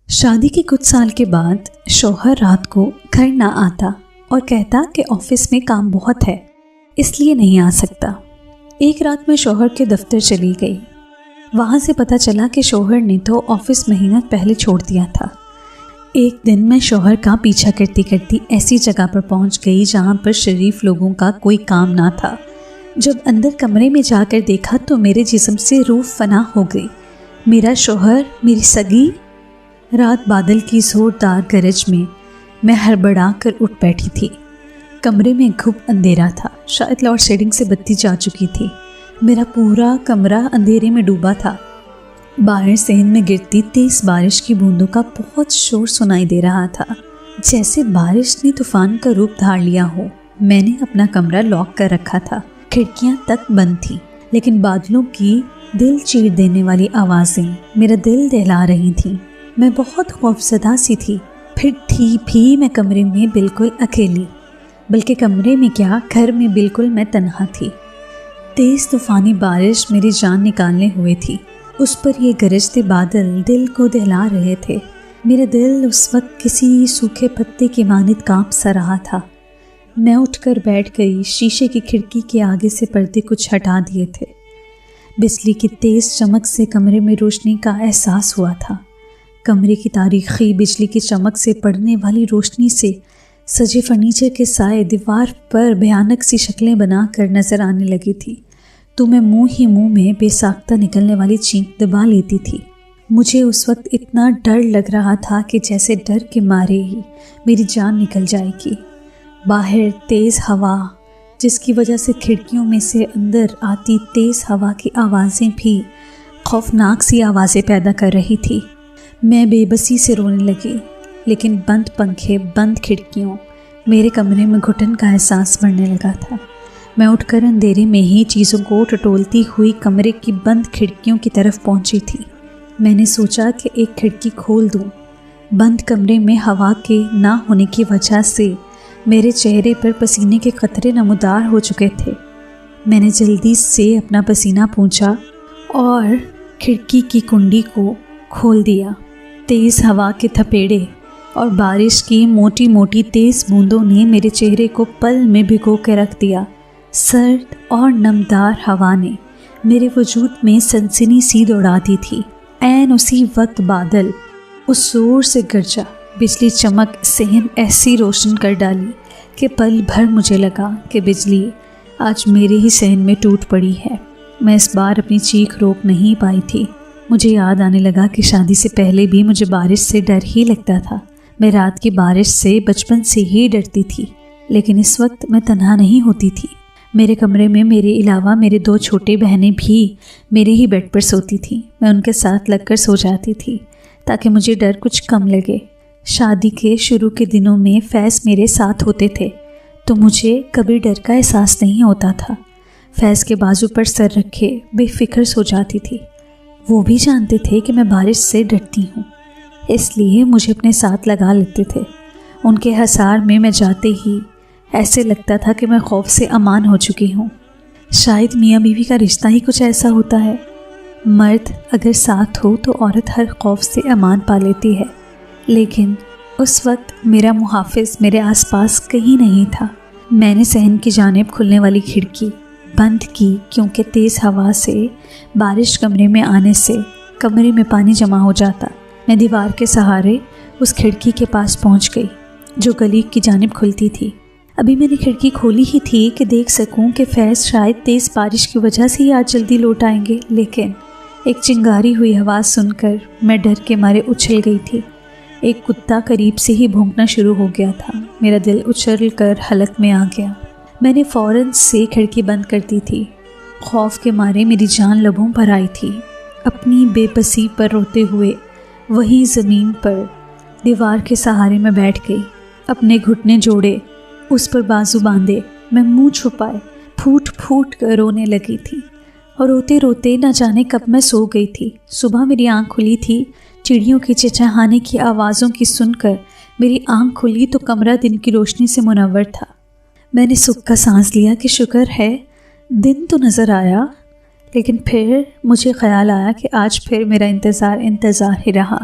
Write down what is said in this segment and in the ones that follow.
शादी के कुछ साल के बाद शौहर रात को घर ना आता और कहता कि ऑफिस में काम बहुत है इसलिए नहीं आ सकता। एक रात मैं शौहर के दफ्तर चली गई। वहाँ से पता चला कि शौहर ने तो ऑफिस महीना पहले छोड़ दिया था। एक दिन मैं शौहर का पीछा करती करती ऐसी जगह पर पहुँच गई जहाँ पर शरीफ लोगों का कोई काम ना था। जब अंदर कमरे में जाकर देखा तो मेरे जिस्म से रूह फना हो गई। मेरा शौहर, मेरी सगी। रात बादल की जोरदार गरज में मैं हड़बड़ा कर उठ बैठी थी। कमरे में खूब अंधेरा था, शायद लोड शेडिंग से बत्ती जा चुकी थी। मेरा पूरा कमरा अंधेरे में डूबा था। बाहर सहन में गिरती तेज बारिश की बूंदों का बहुत शोर सुनाई दे रहा था, जैसे बारिश ने तूफान का रूप धार लिया हो। मैंने अपना कमरा लॉक कर रखा था, खिड़कियां तक बंद थी, लेकिन बादलों की दिल चीर देने वाली आवाज़ें मेरा दिल दहला रही थीं। मैं बहुत खौफजदा सी थी। फिर थी भी मैं कमरे में बिल्कुल अकेली, बल्कि कमरे में क्या, घर में बिल्कुल मैं तन्हा थी। तेज़ तूफ़ानी बारिश मेरी जान निकालने हुए थी। उस पर ये गरजते बादल दिल को दहला रहे थे। मेरा दिल उस वक्त किसी सूखे पत्ते की मानित कांप सा रहा था। मैं उठकर बैठ गई। शीशे की खिड़की के आगे से पर्दे कुछ हटा दिए थे। बिजली की तेज़ चमक से कमरे में रोशनी का एहसास हुआ था। कमरे की तारीखी बिजली की चमक से पड़ने वाली रोशनी से सजे फर्नीचर के साए दीवार पर भयानक सी शक्लें बनाकर नज़र आने लगी थी, तो मैं मुंह ही मुंह में बेसाख्ता निकलने वाली चीख दबा लेती थी। मुझे उस वक्त इतना डर लग रहा था कि जैसे डर के मारे ही मेरी जान निकल जाएगी। बाहर तेज़ हवा, जिसकी वजह से खिड़कियों में से अंदर आती तेज़ हवा की आवाज़ें भी खौफनाक सी आवाज़ें पैदा कर रही थी। मैं बेबसी से रोने लगी, लेकिन बंद पंखे, बंद खिड़कियों, मेरे कमरे में घुटन का एहसास बढ़ने लगा था। मैं उठकर अंधेरे में ही चीज़ों को टटोलती हुई कमरे की बंद खिड़कियों की तरफ पहुंची थी। मैंने सोचा कि एक खिड़की खोल दूं। बंद कमरे में हवा के ना होने की वजह से मेरे चेहरे पर पसीने के कतरे नमूदार हो चुके थे। मैंने जल्दी से अपना पसीना पोंछा और खिड़की की कुंडी को खोल दिया। तेज़ हवा के थपेड़े और बारिश की मोटी मोटी तेज़ बूंदों ने मेरे चेहरे को पल में भिगो के रख दिया। सर्द और नमदार हवा ने मेरे वजूद में सनसनी सी दौड़ा दी थी। ऐन उसी वक्त बादल उस जोर से गरजा, बिजली चमक सहन ऐसी रोशन कर डाली कि पल भर मुझे लगा कि बिजली आज मेरे ही सहन में टूट पड़ी है। मैं इस बार अपनी चीख रोक नहीं पाई थी। मुझे याद आने लगा कि शादी से पहले भी मुझे बारिश से डर ही लगता था। मैं रात की बारिश से बचपन से ही डरती थी, लेकिन इस वक्त मैं तन्हा नहीं होती थी। मेरे कमरे में मेरे अलावा मेरे 2 छोटी बहनें भी मेरे ही बेड पर सोती थीं। मैं उनके साथ लगकर सो जाती थी ताकि मुझे डर कुछ कम लगे। शादी के शुरू के दिनों में फैज़ मेरे साथ होते थे, तो मुझे कभी डर का एहसास नहीं होता था। फैज़ के बाजू पर सर रखे बेफिक्र सो जाती थी। वो भी जानते थे कि मैं बारिश से डरती हूँ, इसलिए मुझे अपने साथ लगा लेते थे। उनके हसार में मैं जाते ही ऐसे लगता था कि मैं खौफ से अमान हो चुकी हूँ। शायद मियाँ बीवी का रिश्ता ही कुछ ऐसा होता है। मर्द अगर साथ हो तो औरत हर खौफ से अमान पा लेती है, लेकिन उस वक्त मेरा मुहाफिज मेरे आसपास कहीं नहीं था। मैंने सहन की जानिब खुलने वाली खिड़की बंद की, क्योंकि तेज़ हवा से बारिश कमरे में आने से कमरे में पानी जमा हो जाता। मैं दीवार के सहारे उस खिड़की के पास पहुंच गई जो गली की जानिब खुलती थी। अभी मैंने खिड़की खोली ही थी कि देख सकूं कि फैज़ शायद तेज़ बारिश की वजह से ही आज जल्दी लौट आएंगे, लेकिन एक चिंगारी हुई आवाज़ सुनकर मैं डर के मारे उछल गई थी। एक कुत्ता करीब से ही भौंकना शुरू हो गया था। मेरा दिल उछल कर हलक में आ गया। मैंने फ़ौरन से खिड़की बंद कर दी थी। खौफ के मारे मेरी जान लबों पर आई थी। अपनी बेबसी पर रोते हुए वहीं ज़मीन पर दीवार के सहारे में बैठ गई। अपने घुटने जोड़े, उस पर बाजू बांधे, मैं मुंह छुपाए फूट फूट कर रोने लगी थी। और रोते रोते न जाने कब मैं सो गई थी। सुबह मेरी आँख खुली थी। चिड़ियों की चहचहाने की आवाज़ों की सुनकर मेरी आँख खुली तो कमरा दिन की रोशनी से मुनव्वर था। मैंने सुख का सांस लिया कि शुक्र है दिन तो नज़र आया, लेकिन फिर मुझे ख्याल आया कि आज फिर मेरा इंतज़ार ही रहा।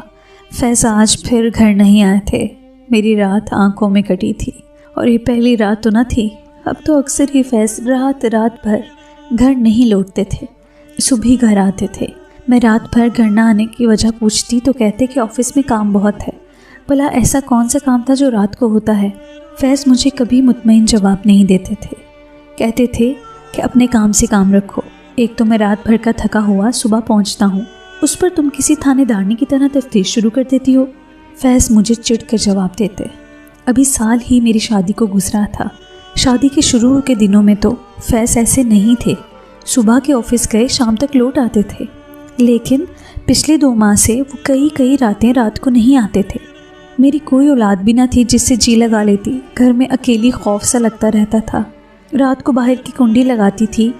फैज़ आज फिर घर नहीं आए थे। मेरी रात आंखों में कटी थी और ये पहली रात तो न थी। अब तो अक्सर ही फैज़ रात भर घर नहीं लौटते थे, सुबह घर आते थे। मैं रात भर घर न आने की वजह पूछती तो कहते कि ऑफिस में काम बहुत है। भला ऐसा कौन सा काम था जो रात को होता है? फैज़ मुझे कभी मुतमईन जवाब नहीं देते थे। कहते थे कि अपने काम से काम रखो। एक तो मैं रात भर का थका हुआ सुबह पहुंचता हूँ, उस पर तुम किसी थानेदारनी की तरह तफ्तीश शुरू कर देती हो। फैज़ मुझे चिढ़ कर जवाब देते। अभी साल ही मेरी शादी को गुजरा था। शादी के शुरू के दिनों में तो फैज़ ऐसे नहीं थे। सुबह के ऑफिस गए, शाम तक लौट आते थे। लेकिन पिछले 2 माह से वो कई रातें रात को नहीं आते थे। मेरी कोई औलाद भी ना थी जिससे जी लगा लेती। घर में अकेली खौफ सा लगता रहता था। रात को बाहर की कुंडी लगाती थी।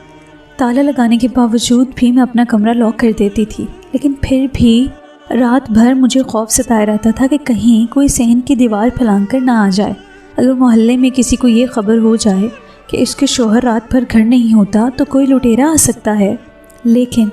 ताला लगाने के बावजूद भी मैं अपना कमरा लॉक कर देती थी, लेकिन फिर भी रात भर मुझे खौफ सताया रहता था कि कहीं कोई सहन की दीवार फैलांग कर ना आ जाए। अगर मोहल्ले में किसी को ये खबर हो जाए कि इसके शौहर रात भर घर नहीं होता तो कोई लुटेरा आ सकता है। लेकिन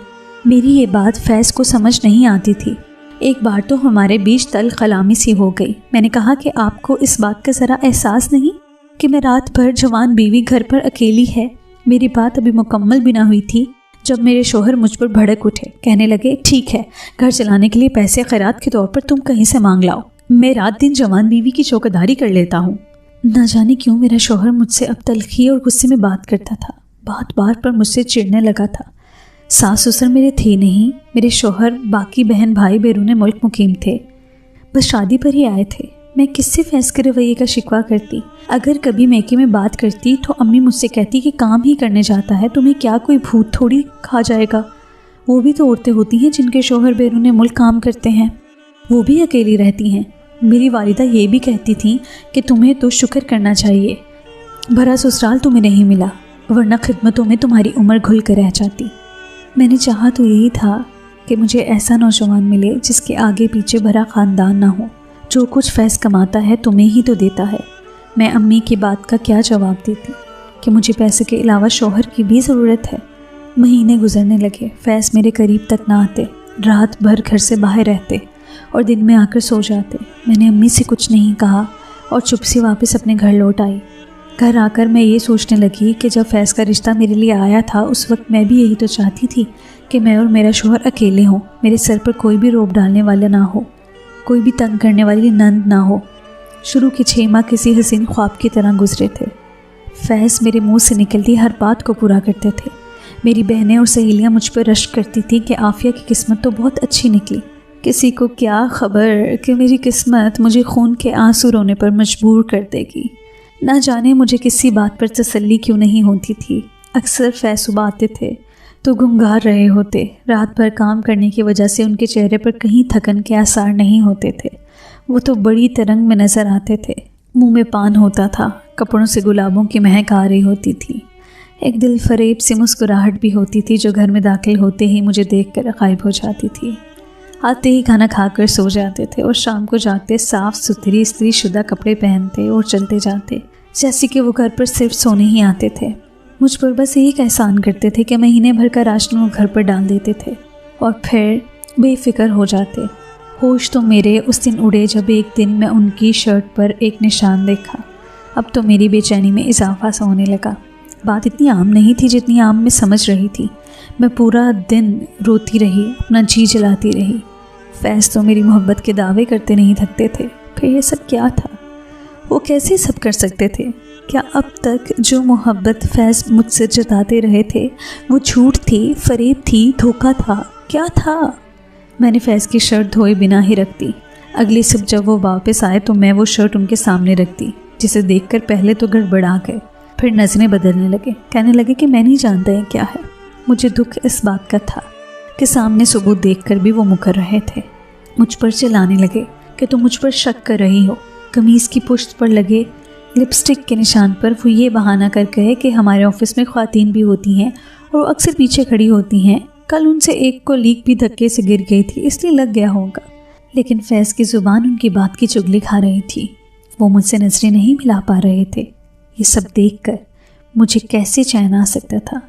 मेरी ये बात फैज़ को समझ नहीं आती थी। एक बार तो हमारे बीच तल खलामी सी हो गई। मैंने कहा कि आपको इस बात का ज़रा एहसास नहीं कि मैं रात भर जवान बीवी घर पर अकेली है। मेरी बात अभी मुकम्मल भी ना हुई थी जब मेरे शौहर मुझ पर भड़क उठे। कहने लगे, ठीक है, घर चलाने के लिए पैसे खैरात के तौर पर तुम कहीं से मांग लाओ, मैं रात दिन जवान बीवी की चौकीदारी कर लेता हूँ। न जाने क्यों मेरा शौहर मुझसे अब तलखी और गुस्से में बात करता था। बात पर मुझसे चिढ़ने लगा था। सास ससुर मेरे थे नहीं। मेरे शौहर बाकी बहन भाई बैरून मुल्क मुकीम थे, बस शादी पर ही आए थे। मैं किससे फैज़ के रवैये का शिकवा करती? अगर कभी मैके में बात करती तो अम्मी मुझसे कहती कि काम ही करने जाता है, तुम्हें क्या कोई भूत थोड़ी खा जाएगा। वो भी तो औरतें होती हैं जिनके शौहर बैरून मुल्क काम करते हैं, वो भी अकेली रहती हैं। मेरी वालिदा ये भी कहती थी कि तुम्हें तो शुक्र करना चाहिए भरा ससुराल तुम्हें नहीं मिला, वरना खिदमतों में तुम्हारी उम्र घुल कर रह जाती। मैंने चाहा तो यही था कि मुझे ऐसा नौजवान मिले जिसके आगे पीछे भरा ख़ानदान ना हो। जो कुछ फैज़ कमाता है तुम्हें ही तो देता है। मैं अम्मी की बात का क्या जवाब देती कि मुझे पैसे के अलावा शौहर की भी ज़रूरत है। महीने गुजरने लगे। फैज़ मेरे करीब तक ना आते, रात भर घर से बाहर रहते और दिन में आकर सो जाते। मैंने अम्मी से कुछ नहीं कहा और चुप से वापस अपने घर लौट आई। घर आकर मैं ये सोचने लगी कि जब फैज़ का रिश्ता मेरे लिए आया था उस वक्त मैं भी यही तो चाहती थी कि मैं और मेरा शौहर अकेले हों, मेरे सर पर कोई भी रोब डालने वाला ना हो, कोई भी तंग करने वाली नंद ना हो। शुरू के 6 माह किसी हसीन ख्वाब की तरह गुजरे थे। फैज़ मेरे मुंह से निकलती हर बात को पूरा करते थे। मेरी बहनें और सहेलियां मुझ पर रश्क करती थी कि आफिया की किस्मत तो बहुत अच्छी निकली। किसी को क्या खबर कि मेरी किस्मत मुझे खून के आंसू रोने पर मजबूर कर देगी। ना जाने मुझे किसी बात पर तसल्ली क्यों नहीं होती थी। अक्सर फैज़ सुबह आते थे तो घुंघार रहे होते। रात भर काम करने की वजह से उनके चेहरे पर कहीं थकन के आसार नहीं होते थे। वो तो बड़ी तरंग में नज़र आते थे। मुंह में पान होता था, कपड़ों से गुलाबों की महक आ रही होती थी। एक दिल फरेब सी मुस्कुराहट भी होती थी जो घर में दाखिल होते ही मुझे देखकर गायब हो जाती थी। आते ही खाना खाकर सो जाते थे और शाम को जागते साफ़ सुथरी इस्त्री शुदा कपड़े पहनते और चलते जाते, जैसे कि वो घर पर सिर्फ सोने ही आते थे। मुझ पर बस एक एहसान करते थे कि महीने भर का राशन वो घर पर डाल देते थे और फिर बेफिक्र हो जाते। होश तो मेरे उस दिन उड़े जब एक दिन मैं उनकी शर्ट पर एक निशान देखा। अब तो मेरी बेचैनी में इजाफा सा होने लगा। बात इतनी आम नहीं थी जितनी आम मैं समझ रही थी। मैं पूरा दिन रोती रही, अपना जी जलाती रही। फैज़ तो मेरी मोहब्बत के दावे करते नहीं थकते थे। फिर ये सब क्या था? वो कैसे सब कर सकते थे? क्या अब तक जो मोहब्बत फैज़ मुझसे जताते रहे थे वो झूठ थी, फरेब थी, धोखा था? क्या था? मैंने फैज़ की शर्ट धोए बिना ही रख दी। अगली सुबह जब वो वापस आए तो मैं वो शर्ट उनके सामने रख दी, जिसे देखकर पहले तो गड़बड़ा गए, फिर नज़रें बदलने लगे। कहने लगे कि मैं नहीं जानता है क्या है। मुझे दुख इस बात का था कि सामने सबूत देखकर भी वो मुकर रहे थे। मुझ पर चिल्लाने लगे कि तुम मुझ पर शक कर रही हो। कमीज़ की पुश्त पर लगे लिपस्टिक के निशान पर वो ये बहाना कर कहे कि हमारे ऑफिस में ख़वातीन भी होती हैं और अक्सर पीछे खड़ी होती हैं। कल उनसे एक को लीक भी धक्के से गिर गई थी, इसलिए लग गया होगा। लेकिन फैज़ की ज़ुबान उनकी बात की चुगली खा रही थी। वो मुझसे नज़रें नहीं मिला पा रहे थे। ये सब देखकर मुझे कैसे चैन आ सकता था?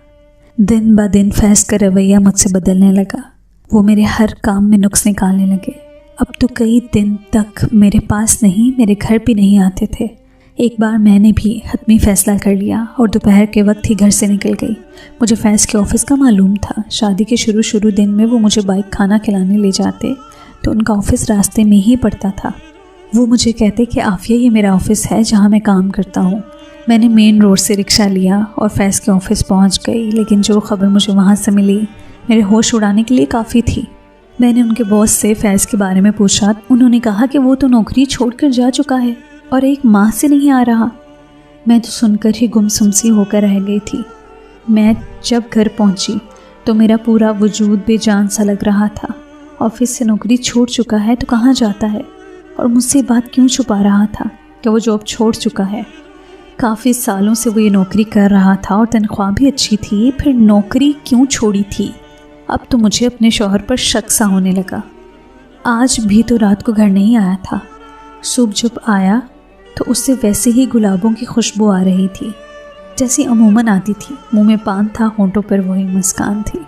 दिन ब दिन फैज़ का रवैया मुझसे बदलने लगा। वो मेरे हर काम में नुक्स निकालने लगे। अब तो कई दिन तक मेरे पास नहीं, मेरे घर भी नहीं आते थे। एक बार मैंने भी हतमी फ़ैसला कर लिया और दोपहर के वक्त ही घर से निकल गई। मुझे फैज़ के ऑफ़िस का मालूम था। शादी के शुरू दिन में वो मुझे बाइक खाना खिलाने ले जाते तो उनका ऑफ़िस रास्ते में ही पड़ता था। वो मुझे कहते कि आफिया, ये मेरा ऑफ़िस है जहाँ मैं काम करता हूँ। मैंने मेन रोड से रिक्शा लिया और फैज़ के ऑफ़िस पहुँच गई, लेकिन जो ख़बर मुझे वहाँ से मिली मेरे होश उड़ाने के लिए काफ़ी थी। मैंने उनके बॉस से फैज़ के बारे में पूछा। उन्होंने कहा कि वो तो नौकरी छोड़कर जा चुका है और एक माह से नहीं आ रहा। मैं तो सुनकर ही गुमसुम सी होकर रह गई थी। मैं जब घर पहुंची तो मेरा पूरा वजूद बेजान सा लग रहा था। ऑफिस से नौकरी छोड़ चुका है तो कहाँ जाता है, और मुझसे बात क्यों छुपा रहा था कि वो जॉब छोड़ चुका है। काफ़ी सालों से वो ये नौकरी कर रहा था और तनख्वाह भी अच्छी थी, फिर नौकरी क्यों छोड़ी थी। अब तो मुझे अपने शौहर पर शक सा होने लगा। आज भी तो रात को घर नहीं आया था। सुबह जब आया तो उससे वैसे ही गुलाबों की खुशबू आ रही थी जैसी अमूमन आती थी। मुंह में पान था, होंठों पर वही मुस्कान थी।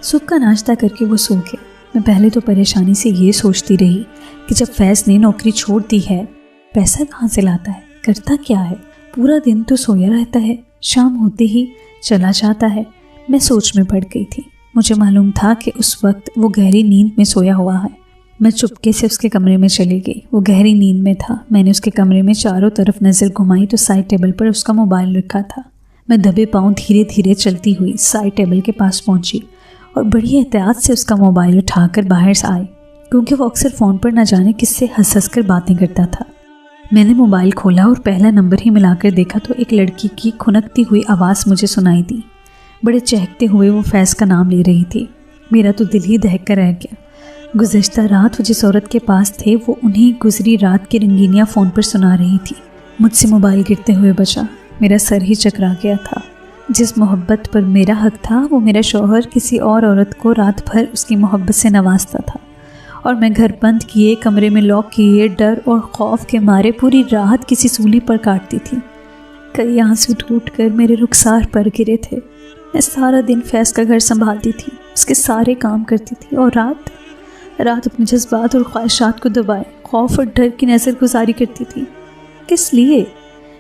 सुबह का नाश्ता करके वो सो गया। मैं पहले तो परेशानी से ये सोचती रही कि जब फैज़ ने नौकरी छोड़ दी है, पैसा कहाँ से लाता है, करता क्या है। पूरा दिन तो सोया रहता है, शाम होते ही चला जाता है। मैं सोच में पड़ गई थी। मुझे मालूम था कि उस वक्त वो गहरी नींद में सोया हुआ है। मैं चुपके से उसके कमरे में चली गई। वो गहरी नींद में था। मैंने उसके कमरे में चारों तरफ नज़र घुमाई तो साइड टेबल पर उसका मोबाइल रखा था। मैं दबे पाँव धीरे धीरे चलती हुई साइड टेबल के पास पहुंची और बड़ी एहतियात से उसका मोबाइल उठाकर बाहर से आई, क्योंकि वो अक्सर फ़ोन पर न जाने किससे हंस हंस कर बातें करता था। मैंने मोबाइल खोला और पहला नंबर ही मिलाकर देखा तो एक लड़की की खुनकती हुई आवाज़ मुझे सुनाई दी। बड़े चहकते हुए वो फैज़ का नाम ले रही थी। मेरा तो दिल ही दहक कर रह गया। गुज़श्ता रात वो जिस औरत के पास थे वो उन्हें गुजरी रात की रंगीनियाँ फ़ोन पर सुना रही थी। मुझसे मोबाइल गिरते हुए बचा। मेरा सर ही चकरा गया था। जिस मोहब्बत पर मेरा हक था वो मेरा शौहर किसी और औरत को रात भर उसकी मोहब्बत से नवाजता था, और मैं घर बंद किए, कमरे में लॉक किए, डर और खौफ के मारे पूरी रात किसी सूली पर काटती थी। कई आंसू टूट कर मेरे रुखसार पर गिरे थे। मैं सारा दिन फैज़ का घर संभालती थी, उसके सारे काम करती थी, और रात अपने जज्बात और ख्वाहिशात को दबाए खौफ और डर की नज़र गुजारी करती थी। किस लिए?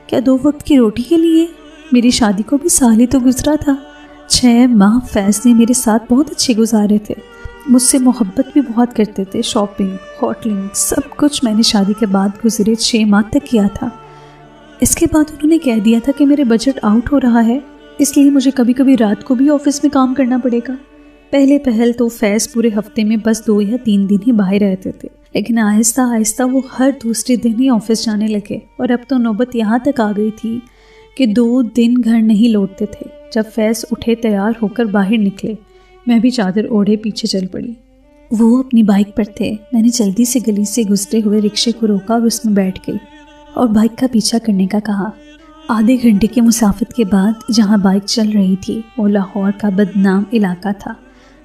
क्या 2 वक्त की रोटी के लिए? मेरी शादी को भी साल ही तो गुजरा था। 6 माह फैज़ ने मेरे साथ बहुत अच्छे गुजारे थे। मुझसे मोहब्बत भी बहुत करते थे। शॉपिंग, होटलिंग, सब कुछ मैंने शादी के बाद गुजरे 6 माह तक किया था। इसके बाद उन्होंने कह दिया था कि मेरे बजट आउट हो रहा है, इसलिए मुझे कभी कभी रात को भी ऑफिस में काम करना पड़ेगा। पहल तो फैज़ पूरे हफ्ते में बस 2 या 3 दिन ही बाहर रहते थे, लेकिन आहिस्ता आहिस्ता वो हर दूसरे दिन ही ऑफिस जाने लगे, और अब तो नौबत यहाँ तक आ गई थी कि 2 दिन घर नहीं लौटते थे। जब फैज़ उठे, तैयार होकर बाहर निकले, मैं भी चादर ओढ़े पीछे चल पड़ी। वो अपनी बाइक पर थे। मैंने जल्दी से गली से गुजरे हुए रिक्शे को रोका और उसमें बैठ गई और बाइक का पीछा करने का कहा। आधे घंटे की मुसाफत के बाद जहाँ बाइक चल रही थी वो लाहौर का बदनाम इलाका था।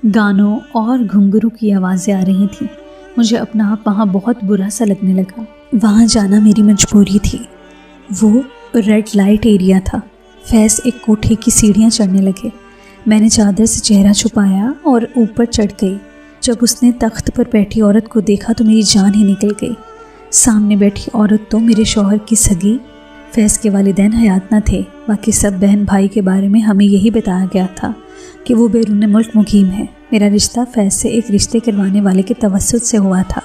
गानों और घुंघरू की आवाज़ें आ रही थीं। मुझे अपना आप वहाँ बहुत बुरा सा लगने लगा। वहाँ जाना मेरी मजबूरी थी। वो रेड लाइट एरिया था। फैज़ एक कोठे की सीढ़ियाँ चढ़ने लगे। मैंने चादर से चेहरा छुपाया और ऊपर चढ़ गई। जब उसने तख्त पर बैठी औरत को देखा तो मेरी जान ही निकल गई। सामने बैठी औरत तो मेरे शौहर की सगी। फैज़ के वालिदैन हयात न थे। बाकी सब बहन भाई के बारे में हमें यही बताया गया था कि वो बैरून मुल्क मुकीम है। मेरा रिश्ता फैज़ से एक रिश्ते करवाने वाले के तवस्सुत से हुआ था।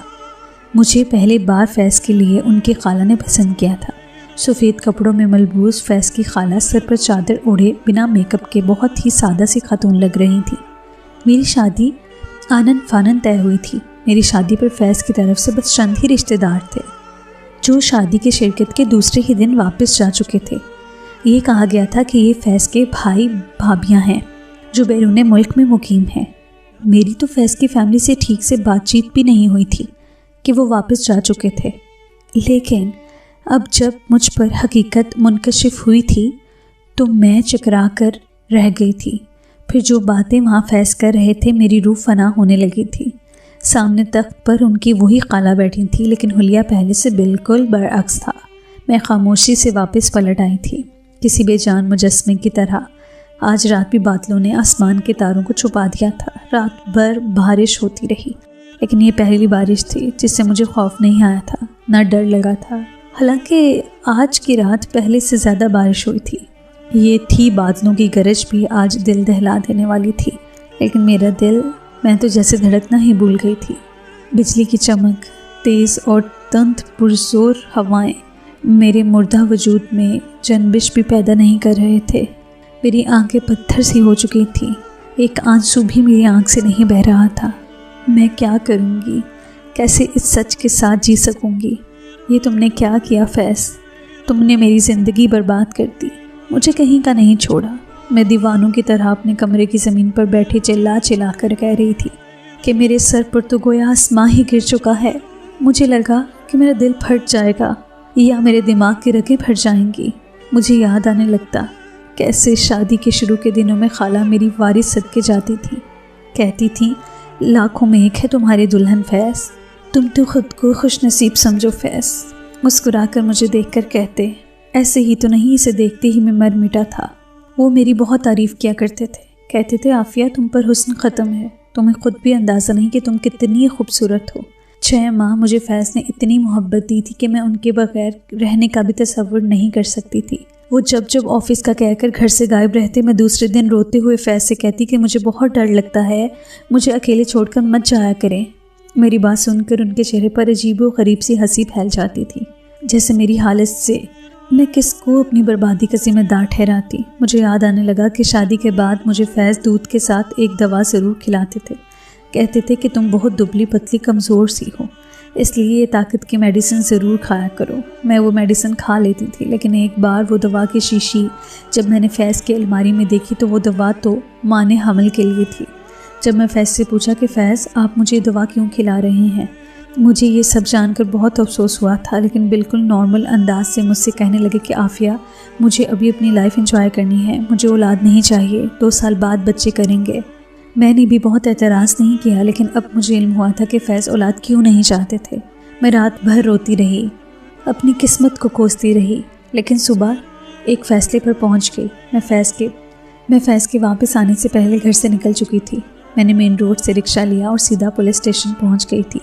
मुझे पहली बार फैज़ के लिए उनकी खाला ने पसंद किया था। सफ़ेद कपड़ों में मलबूस फैज़ की खाला सर पर चादर ओढ़े बिना मेकअप के बहुत ही सादा सी खातून लग रही थी। मेरी शादी आनन फानन तय हुई थी। मेरी शादी पर फैज़ की तरफ से बस चंद ही रिश्तेदार थे जो शादी के शिरकत के दूसरे ही दिन वापस जा चुके थे। ये कहा गया था कि ये फैज़ के भाई भाभियाँ हैं जो बैरून मुल्क में मुकीम हैं। मेरी तो फैज़ की फैमिली से ठीक से बातचीत भी नहीं हुई थी कि वो वापस जा चुके थे। लेकिन अब जब मुझ पर हकीकत मुनकशिफ हुई थी तो मैं चकरा कर रह गई थी। फिर जो बातें वहाँ फैज़ कर रहे थे मेरी रूह फना होने लगी थी। सामने तख्त पर उनकी वही खाला बैठी थी, लेकिन हुलिया पहले से बिल्कुल बरअक्स था। मैं खामोशी से वापस पलट आई थी किसी बेजान मुजस्मे की तरह। आज रात भी बादलों ने आसमान के तारों को छुपा दिया था। रात भर बारिश होती रही। लेकिन ये पहली बारिश थी जिससे मुझे खौफ नहीं आया था, ना डर लगा था। हालांकि आज की रात पहले से ज़्यादा बारिश हुई थी। ये थी बादलों की गरज भी आज दिल दहला देने वाली थी, लेकिन मेरा दिल, मैं तो जैसे धड़कना ही भूल गई थी। बिजली की चमक, तेज़ और तंत पुरजोर हवाएं मेरे मुर्दा वजूद में जनबिश भी पैदा नहीं कर रहे थे। मेरी आंखें पत्थर सी हो चुकी थी, एक आंसू भी मेरी आंख से नहीं बह रहा था। मैं क्या करूँगी, कैसे इस सच के साथ जी सकूँगी? ये तुमने क्या किया फैज़? तुमने मेरी ज़िंदगी बर्बाद कर दी, मुझे कहीं का नहीं छोड़ा। मैं दीवानों की तरह अपने कमरे की ज़मीन पर बैठी चिल्ला चिल्ला कर कह रही थी कि मेरे सर पर तो गोया आसमां ही गिर चुका है। मुझे लगा कि मेरा दिल फट जाएगा या मेरे दिमाग की रगें फट जाएंगी। मुझे याद आने लगता कैसे शादी के शुरू के दिनों में खाला मेरी वारिस सदके जाती थी, कहती थी लाखों में एक है तुम्हारी दुल्हन फैज़, तुम तो खुद को खुशनसीब समझो फैज़। मुस्कुराकर मुझे देखकर कहते, ऐसे ही तो नहीं, इसे देखते ही मैं मर मिटा था। वो मेरी बहुत तारीफ़ किया करते थे, कहते थे आफिया तुम पर हुस्न ख़त्म है, तुम्हें खुद भी अंदाज़ा नहीं कि तुम कितनी खूबसूरत हो। 6 माह मुझे फैज़ ने इतनी मोहब्बत दी थी कि मैं उनके बगैर रहने का भी तसव्वुर नहीं कर सकती थी। वो जब जब ऑफिस का कहकर घर से गायब रहते, मैं दूसरे दिन रोते हुए फैज़ से कहती कि मुझे बहुत डर लगता है, मुझे अकेले छोड़कर मत जाया करें। मेरी बात सुनकर उनके चेहरे पर अजीबो गरीब सी हंसी फैल जाती थी, जैसे मेरी हालत से मैं किसको अपनी बर्बादी का जिम्मेदार ठहराती। मुझे याद आने लगा कि शादी के बाद मुझे फैज़ दूध के साथ एक दवा ज़रूर खिलाते थे। कहते थे कि तुम बहुत दुबली पतली कमज़ोर सी हो, इसलिए ये ताकत की मेडिसिन ज़रूर खाया करो। मैं वो मेडिसिन खा लेती थी, लेकिन एक बार वो दवा की शीशी जब मैंने फैज़ की अलमारी में देखी तो वो दवा तो माने हमल के लिए थी। जब मैं फैज़ से पूछा कि फ़ैज़ आप मुझे दवा क्यों खिला रहे हैं, मुझे ये सब जानकर बहुत अफसोस हुआ था, लेकिन बिल्कुल नॉर्मल अंदाज से मुझसे कहने लगे कि आफिया मुझे अभी अपनी लाइफ एंजॉय करनी है, मुझे औलाद नहीं चाहिए, 2 साल बाद बच्चे करेंगे। मैंने भी बहुत एतराज़ नहीं किया, लेकिन अब मुझे इल्म हुआ था कि फैज़ औलाद क्यों नहीं चाहते थे। मैं रात भर रोती रही, अपनी किस्मत को कोसती रही, लेकिन सुबह एक फ़ैसले पर पहुंच गई। मैं फ़ैज़ के वापस आने से पहले घर से निकल चुकी थी। मैंने मेन रोड से रिक्शा लिया और सीधा पुलिस स्टेशन पहुँच गई थी।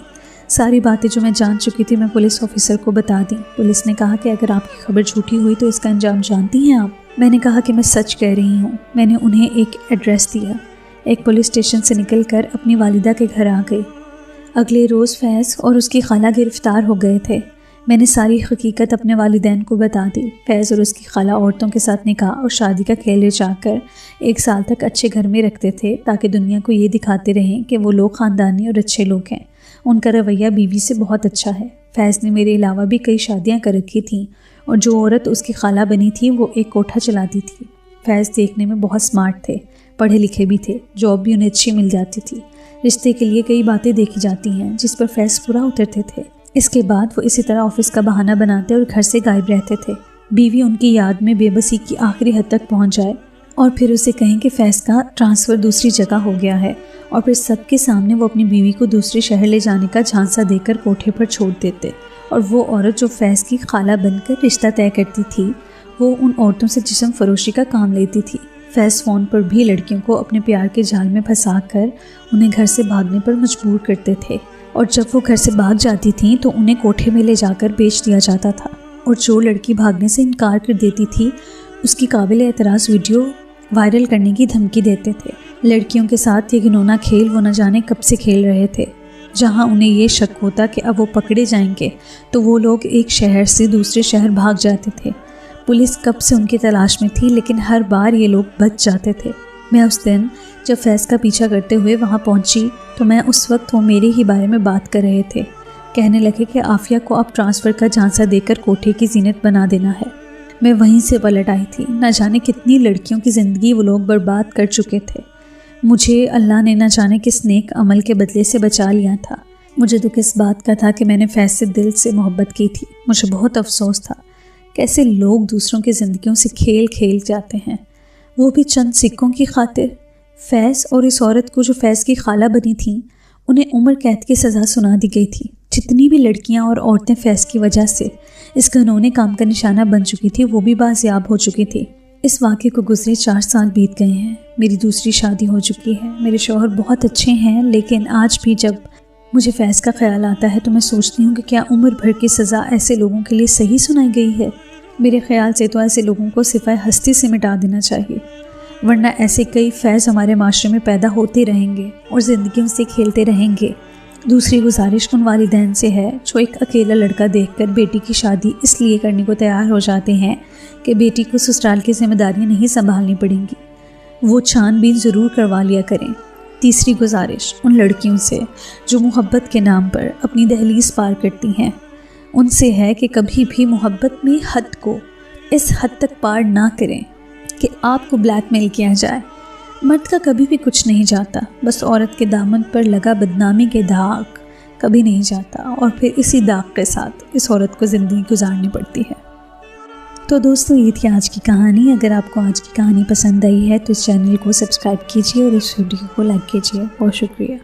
सारी बातें जो मैं जान चुकी थी मैं पुलिस ऑफिसर को बता दी। पुलिस ने कहा कि अगर आपकी खबर झूठी हुई तो इसका अंजाम जानती हैं आप। मैंने कहा कि मैं सच कह रही हूँ। मैंने उन्हें एक एड्रेस दिया। एक पुलिस स्टेशन से निकलकर अपनी वालिदा के घर आ गई। अगले रोज़ फैज़ और उसकी खाला गिरफ्तार हो गए थे। मैंने सारी हकीकत अपने वालिदैन को बता दी। फैज़ और उसकी खाला औरतों के साथ निकाह और शादी का खेल रचाकर 1 साल तक अच्छे घर में रखते थे, ताकि दुनिया को ये दिखाते रहें कि वो लोग ख़ानदानी और अच्छे लोग हैं। उनका रवैया बीवी से बहुत अच्छा है। फैज़ ने मेरे अलावा भी कई शादियां कर रखी थीं और जो औरत उसकी खाला बनी थी वो एक कोठा चलाती थी। फैज़ देखने में बहुत स्मार्ट थे, पढ़े लिखे भी थे, जॉब भी उन्हें अच्छी मिल जाती थी। रिश्ते के लिए कई बातें देखी जाती हैं जिस पर फैज़ पूरा उतरते थे। इसके बाद वो इसी तरह ऑफिस का बहाना बनाते और घर से गायब रहते थे। बीवी उनकी याद में बेबसी की आखिरी हद तक पहुँच जाए और फिर उसे कहें कि फैज़ का ट्रांसफ़र दूसरी जगह हो गया है, और फिर सबके सामने वो अपनी बीवी को दूसरे शहर ले जाने का झांसा देकर कोठे पर छोड़ देते। और वो औरत जो फैज़ की खाला बनकर रिश्ता तय करती थी, वो उन औरतों से जिस्म फरोशी का काम लेती थी। फैज़ फ़ोन पर भी लड़कियों को अपने प्यार के जाल में फंसा कर उन्हें घर से भागने पर मजबूर करते थे, और जब वो घर से भाग जाती थीं तो उन्हें कोठे में ले जाकर बेच दिया जाता था। और जो लड़की भागने से इनकार कर देती थी उसकी काबिल एतराज़ वीडियो वायरल करने की धमकी देते थे। लड़कियों के साथ ये घिनौना खेल वो न जाने कब से खेल रहे थे। जहां उन्हें ये शक होता कि अब वो पकड़े जाएंगे तो वो लोग एक शहर से दूसरे शहर भाग जाते थे। पुलिस कब से उनकी तलाश में थी, लेकिन हर बार ये लोग बच जाते थे। मैं उस दिन जब फैज़ का पीछा करते हुए वहाँ पहुँची तो मैं उस वक्त वो मेरे ही बारे में बात कर रहे थे। कहने लगे कि आफिया को अब ट्रांसफ़र का झांसा देकर कोठे की जीनत बना देना है। मैं वहीं से पलट आई थी। न जाने कितनी लड़कियों की ज़िंदगी वो लोग बर्बाद कर चुके थे। मुझे अल्लाह ने न जाने किस नेक अमल के बदले से बचा लिया था। मुझे दुख इस बात का था कि मैंने फैज़ से दिल से मोहब्बत की थी। मुझे बहुत अफसोस था कैसे लोग दूसरों की ज़िंदगियों से खेल खेल जाते हैं, वो भी चंद सिक्कों की खातिर। फैज़ और इस औरत को जो फैज़ की खाला बनी थी, उन्हें उम्र कैद की सज़ा सुना दी गई थी। जितनी भी लड़कियां और औरतें फैज़ की वजह से इस घिनौने काम का निशाना बन चुकी थी, वो भी बाजियाब हो चुकी थी। इस वाक़े को गुजरे 4 साल बीत गए हैं। मेरी दूसरी शादी हो चुकी है। मेरे शौहर बहुत अच्छे हैं, लेकिन आज भी जब मुझे फैज़ का ख्याल आता है तो मैं सोचती हूँ कि क्या उम्र भर की सज़ा ऐसे लोगों के लिए सही सुनाई गई है। मेरे ख्याल से तो ऐसे लोगों को सिवाय हस्ती से मिटा देना चाहिए, वरना ऐसे कई फैज़ हमारे माशरे में पैदा होते रहेंगे और ज़िंदगियों से खेलते रहेंगे। दूसरी गुजारिश उन वालिदैन से है जो एक अकेला लड़का देखकर बेटी की शादी इसलिए करने को तैयार हो जाते हैं कि बेटी को ससुराल की जिम्मेदारियां नहीं संभालनी पड़ेंगी, वो छानबीन ज़रूर करवा लिया करें। तीसरी गुजारिश उन लड़कियों से जो मोहब्बत के नाम पर अपनी दहलीज़ पार करती हैं, उनसे है कि कभी भी मोहब्बत में हद को इस हद तक पार ना करें कि आपको ब्लैकमेल किया जाए। मर्द का कभी भी कुछ नहीं जाता, बस औरत के दामन पर लगा बदनामी के दाग कभी नहीं जाता और फिर इसी दाग के साथ इस औरत को ज़िंदगी गुजारनी पड़ती है। तो दोस्तों, ये थी आज की कहानी। अगर आपको आज की कहानी पसंद आई है तो इस चैनल को सब्सक्राइब कीजिए और इस वीडियो को लाइक कीजिए। बहुत शुक्रिया।